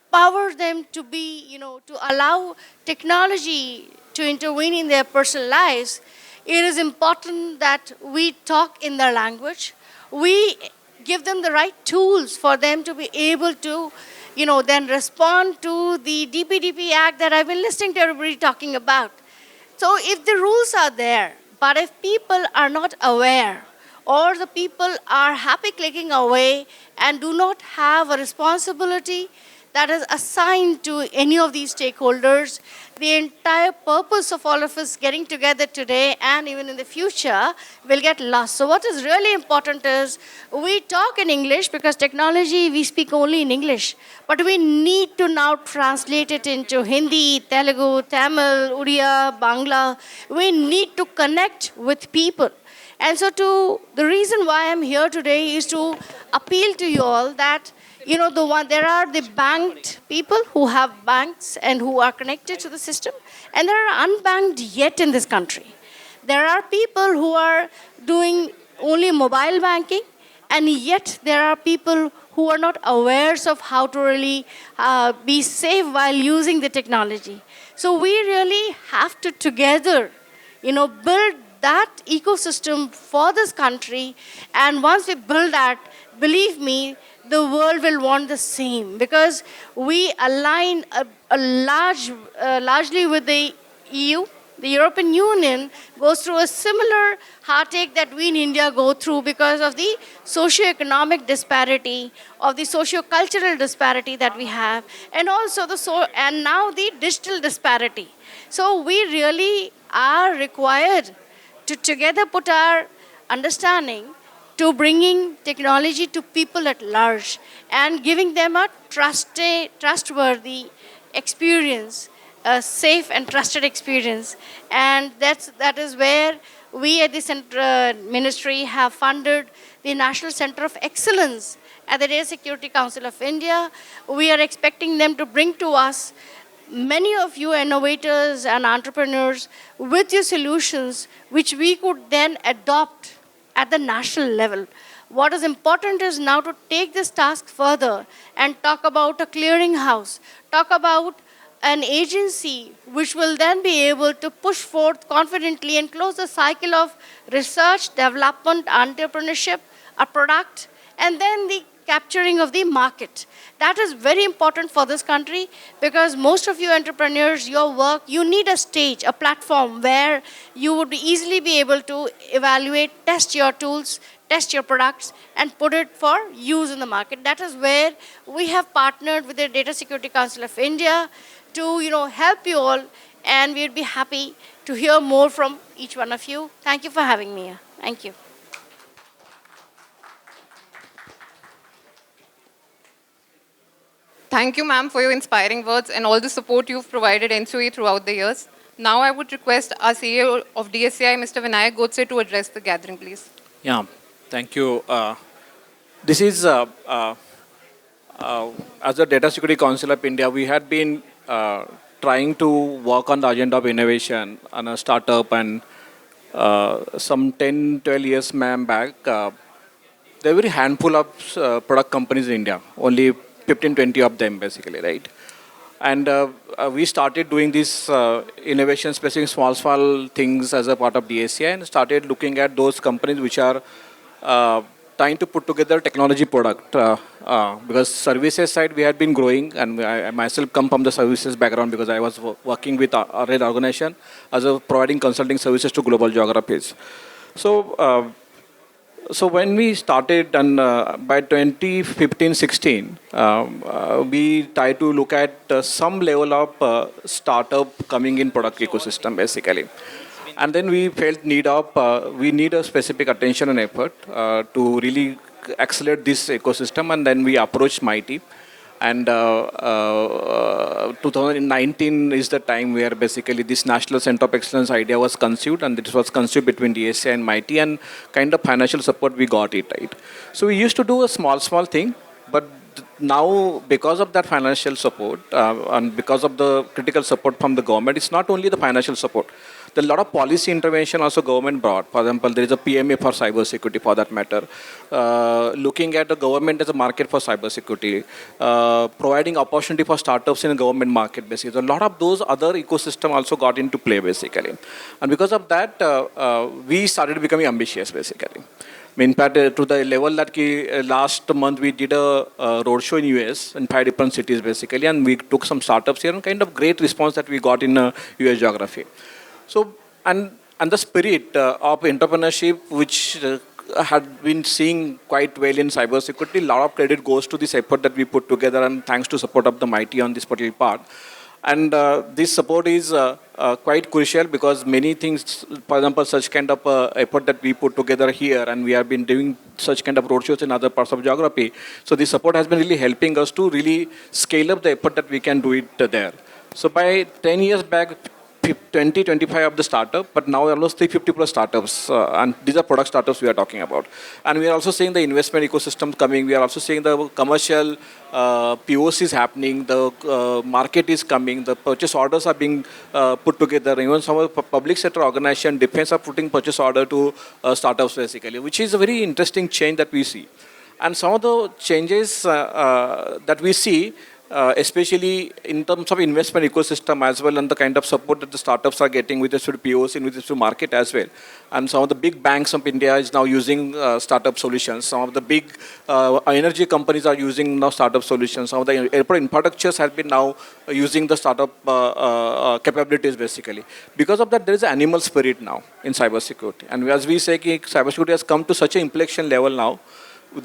empower them to be, to allow technology to intervene in their personal lives, it is important that we talk in their language. We give them the right tools for them to be able to, then respond to the DPDP Act that I've been listening to everybody talking about. So if the rules are there, but if people are not aware, or the people are happy clicking away and do not have a responsibility that is assigned to any of these stakeholders, the entire purpose of all of us getting together today and even in the future will get lost. So what is really important is we talk in English because technology, we speak only in English. But we need to now translate it into Hindi, Telugu, Tamil, Odia, Bangla. We need to connect with people. And so the reason why I'm here today is to appeal to you all that, there are the banked people who have banks and who are connected to the system, and there are unbanked yet in this country. There are people who are doing only mobile banking, and yet there are people who are not aware of how to really be safe while using the technology. So we really have to together, build that ecosystem for this country. And once we build that, believe me, the world will want the same, because we align largely with the EU. The European Union goes through a similar heartache that we in India go through because of the socio-economic disparity, of the socio-cultural disparity that we have, and also and now the digital disparity. So we really are required to together put our understanding to bringing technology to people at large and giving them a trustworthy experience, a safe and trusted experience. And that is where we at the Ministry have funded the National Center of Excellence at the Data Security Council of India. We are expecting them to bring to us many of you innovators and entrepreneurs with your solutions, which we could then adopt at the national level. What is important is now to take this task further and talk about a clearinghouse, talk about an agency which will then be able to push forth confidently and close the cycle of research, development, entrepreneurship, a product, and then the capturing of the market. That is very important for this country, because most of you entrepreneurs, your work, you need a stage, a platform where you would easily be able to evaluate, test your tools, test your products, and put it for use in the market. That is where we have partnered with the Data Security Council of India to help you all, and we'd be happy to hear more from each one of you. Thank you for having me here. Thank you. Thank you, ma'am, for your inspiring words and all the support you've provided NCOE throughout the years. Now I would request our CEO of DSCI, Mr. Vinayak Godse, to address the gathering, please. Yeah, thank you. This is, as the Data Security Council of India, we had been trying to work on the agenda of innovation on a startup, and some 10, 12 years back, there were a handful of product companies in India, only 15, 20 of them basically, right? And we started doing this innovation-specific small things as a part of DSCI, and started looking at those companies which are trying to put together technology product. Because services side we had been growing, and I myself come from the services background because I was working with a organization as a providing consulting services to global geographies. So when we started, and by 2015-16, we tried to look at some level of startup coming in product ecosystem basically. And then we felt we need a specific attention and effort to really accelerate this ecosystem, and then we approached MITI. And 2019 is the time where basically this National Center of Excellence idea was conceived, and this was conceived between DSA and MITI, and kind of financial support we got it, right? So we used to do a small thing, but now because of that financial support and because of the critical support from the government, it's not only the financial support. There are a lot of policy intervention also government brought. For example, there is a PMA for cyber security for that matter. Looking at the government as a market for cyber security, providing opportunity for startups in a government market basically. So a lot of those other ecosystem also got into play basically. And because of that, we started becoming ambitious basically. In fact, to the level that last month we did a roadshow in US in 5 different cities basically, and we took some startups here and kind of great response that we got in US geography. So, and the spirit of entrepreneurship, which had been seeing quite well in cybersecurity, a lot of credit goes to this effort that we put together, and thanks to support of the mighty on this particular part. And this support is quite crucial because many things, for example, such kind of effort that we put together here, and we have been doing such kind of roadshows in other parts of geography. So this support has been really helping us to really scale up the effort that we can do it there. So by 10 years back, 20, 25 of the startup, but now almost 350 plus startups, and these are product startups we are talking about. And we are also seeing the investment ecosystem coming. We are also seeing the commercial POCs happening. The market is coming. The purchase orders are being put together. Even some of the public sector organization, defense are putting purchase order to startups basically, which is a very interesting change that we see. And some of the changes that we see, especially in terms of investment ecosystem as well, and the kind of support that the startups are getting with respect to POC and with respect to market as well. And some of the big banks of India is now using startup solutions. Some of the big energy companies are using now startup solutions. Some of the airport infrastructures have been now using the startup capabilities basically. Because of that, there is an animal spirit now in cybersecurity. And as we say, cybersecurity has come to such an inflection level now.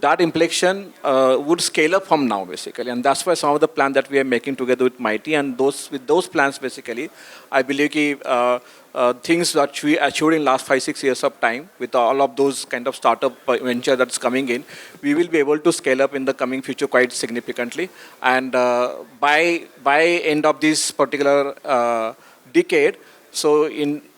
That inflection would scale up from now basically, and that's why some of the plans that we are making together with Mighty, and with those plans basically, I believe things that we achieved in last 5-6 years of time with all of those kind of startup venture that's coming in, we will be able to scale up in the coming future quite significantly. And by end of this particular decade, so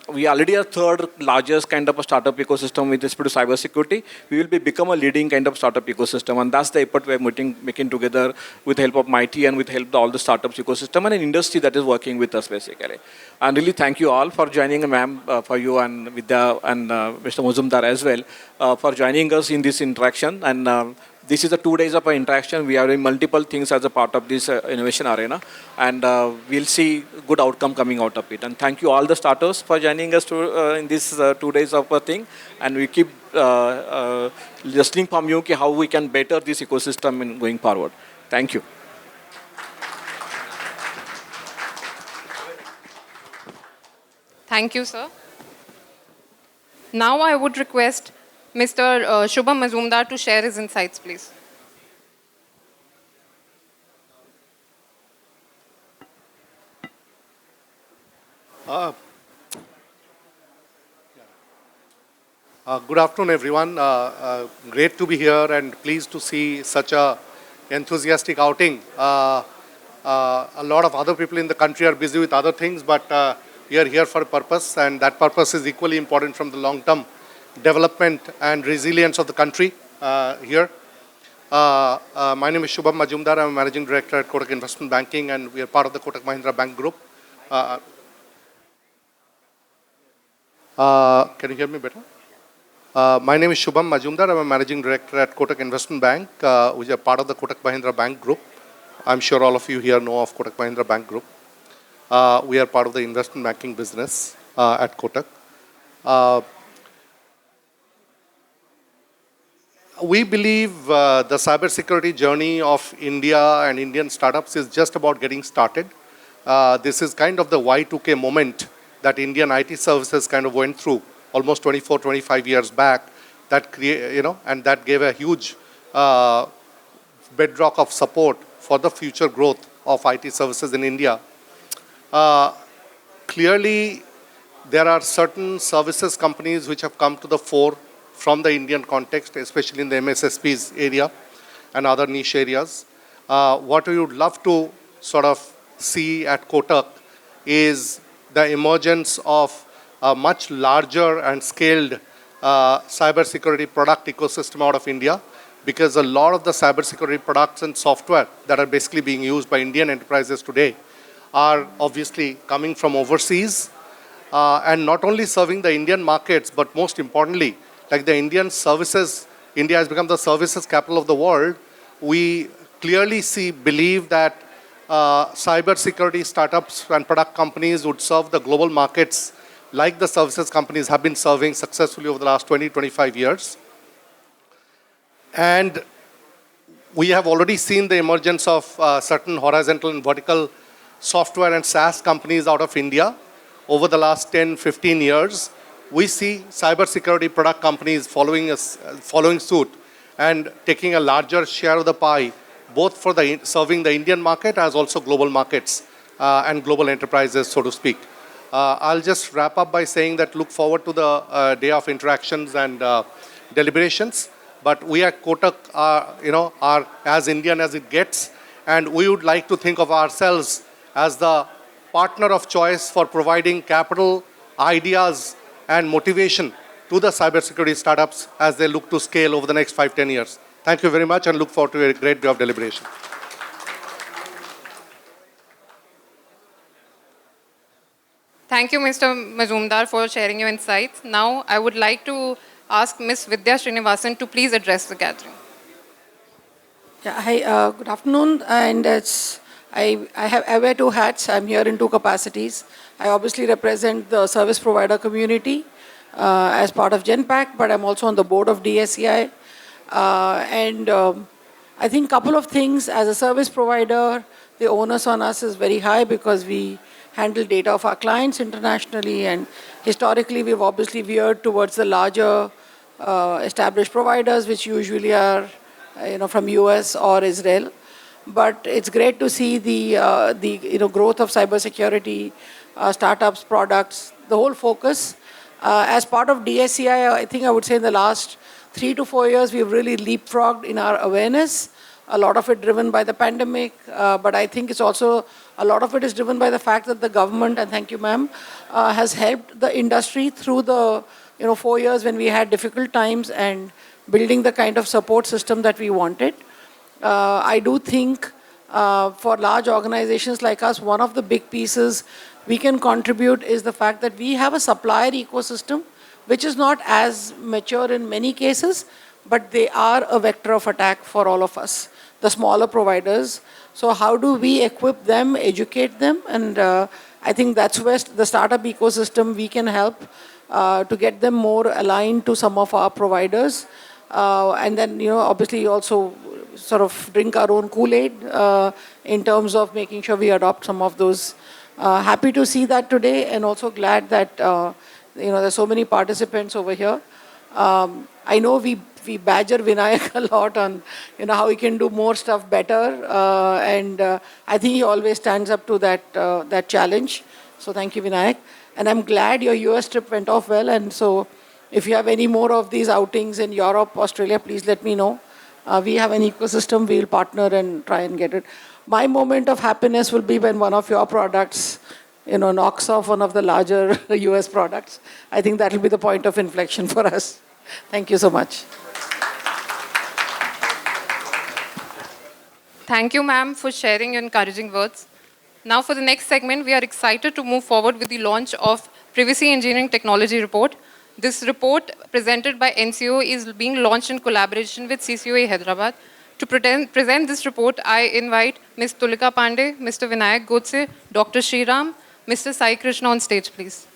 we already are third largest kind of a startup ecosystem with respect to cybersecurity. We will become a leading kind of startup ecosystem, and that's the effort we are making together with the help of Mighty and with the help of all the startups ecosystem and an industry that is working with us basically. And really thank you all for joining, ma'am, for you and Vidya and Mr. Muzumdar as well for joining us in this interaction. And this is the 2 days of our interaction. We are doing multiple things as a part of this innovation arena, and we'll see good outcome coming out of it. And thank you all the starters for joining us in this 2 days of a thing. And we keep listening from you how we can better this ecosystem in going forward. Thank you. Thank you, sir. Now I would request Mr. Shubham Mazumdar to share his insights, please. Good afternoon, everyone. Great to be here and pleased to see such a enthusiastic outing. A lot of other people in the country are busy with other things, but we are here for a purpose, and that purpose is equally important from the long-term development and resilience of the country here. My name is Shubham Majumdar. I'm a Managing Director at Kotak Investment Banking, and we are part of the Kotak Mahindra Bank Group. Can you hear me better? My name is Shubham Majumdar. I'm a Managing Director at Kotak Investment Bank, which is part of the Kotak Mahindra Bank Group. I'm sure all of you here know of Kotak Mahindra Bank Group. We are part of the investment banking business at Kotak. We believe the cybersecurity journey of India and Indian startups is just about getting started. This is kind of the Y2K moment that Indian IT services kind of went through almost 24, 25 years back. That and that gave a huge bedrock of support for the future growth of IT services in India. Clearly, there are certain services companies which have come to the fore from the Indian context, especially in the MSSPs area and other niche areas. What we would love to sort of see at Kotak is the emergence of a much larger and scaled cybersecurity product ecosystem out of India, because a lot of the cybersecurity products and software that are basically being used by Indian enterprises today are obviously coming from overseas, and not only serving the Indian markets, but most importantly, like the Indian services, India has become the services capital of the world. We clearly believe that cyber security startups and product companies would serve the global markets like the services companies have been serving successfully over the last 20, 25 years. And we have already seen the emergence of certain horizontal and vertical software and SaaS companies out of India. Over the last 10, 15 years, we see cybersecurity product companies following suit and taking a larger share of the pie, both for serving the Indian market as also global markets and global enterprises, so to speak. I'll just wrap up by saying that look forward to the day of interactions and deliberations. But we at Kotak are as Indian as it gets, and we would like to think of ourselves as the partner of choice for providing capital, ideas, and motivation to the cybersecurity startups as they look to scale over the next 5, 10 years. Thank you very much and look forward to a great day of deliberation. Thank you, Mr. Majumdar, for sharing your insights. Now, I would like to ask Ms. Vidya Srinivasan to please address the gathering. Yeah, hi, good afternoon. And I wear two hats. I'm here in two capacities. I obviously represent the service provider community as part of GenPact, but I'm also on the board of DSCI. I think a couple of things. As a service provider, the onus on us is very high because we handle data of our clients internationally, and historically we've obviously veered towards the larger established providers, which usually are from US or Israel. But it's great to see the growth of cybersecurity, startups, products, the whole focus. As part of DSCI, I think I would say in the last 3 to 4 years, we've really leapfrogged in our awareness. A lot of it driven by the pandemic, but I think it's also a lot of it is driven by the fact that the government, and thank you, ma'am, has helped the industry through the 4 years when we had difficult times and building the kind of support system that we wanted. I do think for large organizations like us, one of the big pieces we can contribute is the fact that we have a supplier ecosystem, which is not as mature in many cases, but they are a vector of attack for all of us, the smaller providers. So how do we equip them, educate them? And I think that's where the startup ecosystem, we can help to get them more aligned to some of our providers. And then, obviously also sort of drink our own Kool-Aid in terms of making sure we adopt some of those. Happy to see that today, and also glad that there's so many participants over here. I know we badger Vinayak a lot on how he can do more stuff better, and I think he always stands up to that challenge. So thank you, Vinayak. And I'm glad your US trip went off well, and so if you have any more of these outings in Europe, Australia, please let me know. We have an ecosystem, we'll partner and try and get it. My moment of happiness will be when one of your products knocks off one of the larger US products. I think that will be the point of inflection for us. Thank you so much. Thank you, ma'am, for sharing your encouraging words. Now for the next segment, we are excited to move forward with the launch of Privacy Engineering Technology Report. This report, presented by NCOE, is being launched in collaboration with CCOE Hyderabad. To present this report, I invite Ms. Tulika Pandey, Mr. Vinayak Godse, Dr. Sriram, Mr. Sai Krishna on stage, please.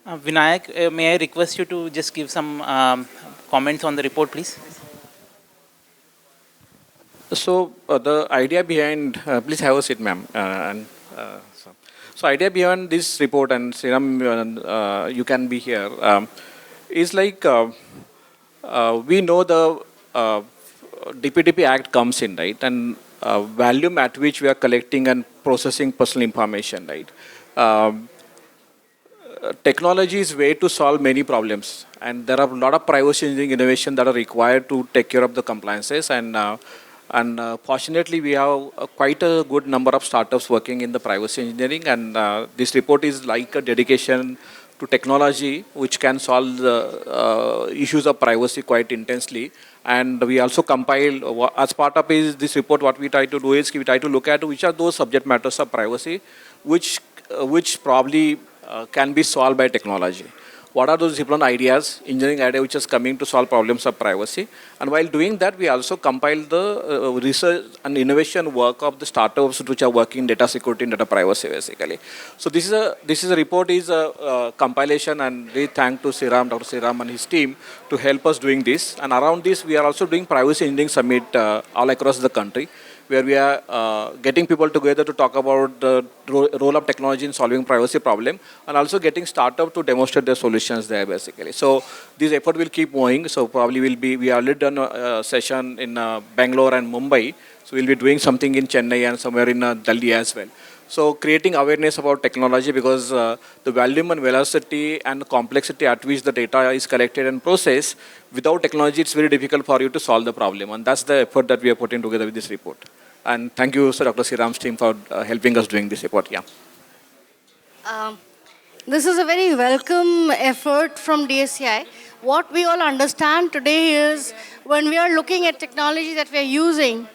Vinayak, may I request you to just give some comments on the report, please? So the idea behind, please have a seat, ma'am. So idea behind this report, and Sriram, you can be here, is like we know the DPDP Act comes in, right? And volume at which we are collecting and processing personal information, right? um, technology is way to solve many problems, and there are a lot of privacy engineering innovation that are required to take care of the compliances. And fortunately, we have quite a good number of startups working in the privacy engineering, and this report is like a dedication to technology which can solve the issues of privacy quite intensely. And we also compile, as part of this report, what we try to do is we try to look at which are those subject matters of privacy which probably can be solved by technology. What are those different ideas, engineering idea which is coming to solve problems of privacy? And while doing that, we also compile the research and innovation work of the startups which are working in data security and data privacy, basically. So this is a report is a compilation, and we thank to Dr. Siram and his team to help us doing this. And around this, we are also doing privacy engineering summit all across the country, where we are getting people together to talk about the role of technology in solving privacy problem, and also getting startup to demonstrate their solutions there, basically. So this effort will keep going. So probably we already done a session in Bangalore and Mumbai. So we'll be doing something in Chennai and somewhere in Delhi as well. So creating awareness about technology, because the volume and velocity and complexity at which the data is collected and processed, without technology, it's very difficult for you to solve the problem. And that's the effort that we are putting together with this report. And thank you, Sir Dr. Siram's team, for helping us doing this report. Yeah. This is a very welcome effort from DSCI. What we all understand today is when we are looking at technology that we are using,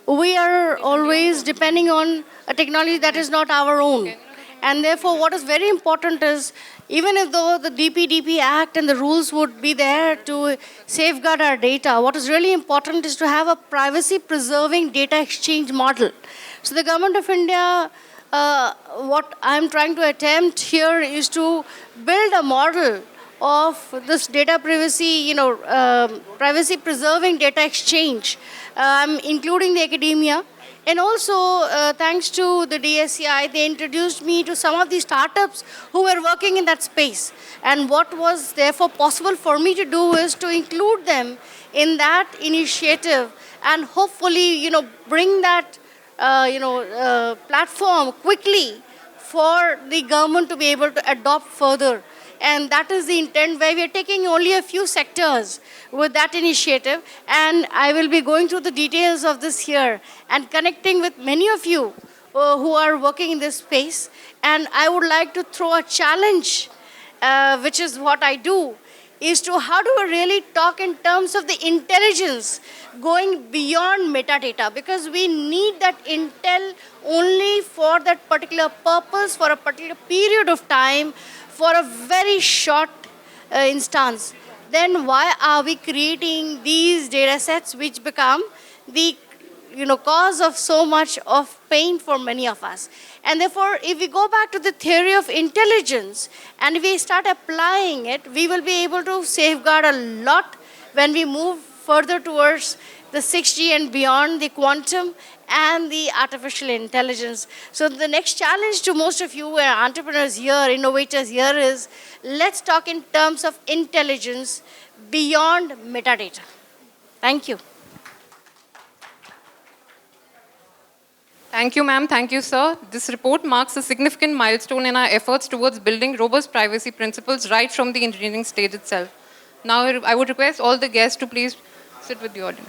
we are always depending on a technology that is not our own. And therefore, what is very important is, even if though the DPDP Act and the rules would be there to safeguard our data, what is really important is to have a privacy-preserving data exchange model. So the Government of India, what I'm trying to attempt here is to build a model of this data privacy, privacy-preserving data exchange, including the academia. And also, thanks to the DSCI, they introduced me to some of the startups who were working in that space. And what was therefore possible for me to do is to include them in that initiative and hopefully, bring that, platform quickly for the government to be able to adopt further. And that is the intent, where we are taking only a few sectors with that initiative. And I will be going through the details of this here and connecting with many of you who are working in this space. And I would like to throw a challenge, which is what I do, is to how do we really talk in terms of the intelligence going beyond metadata, because we need that intel only for that particular purpose, for a particular period of time, for a very short instance. Then why are we creating these data sets which become the cause of so much of pain for many of us? And therefore, if we go back to the theory of intelligence and we start applying it, we will be able to safeguard a lot when we move further towards the 6G and beyond, the quantum and the artificial intelligence. So the next challenge to most of you entrepreneurs here, innovators here, is let's talk in terms of intelligence beyond metadata. Thank you. Thank you, ma'am. Thank you, sir. This report marks a significant milestone in our efforts towards building robust privacy principles right from the engineering stage itself. Now, I would request all the guests to please sit with the audience.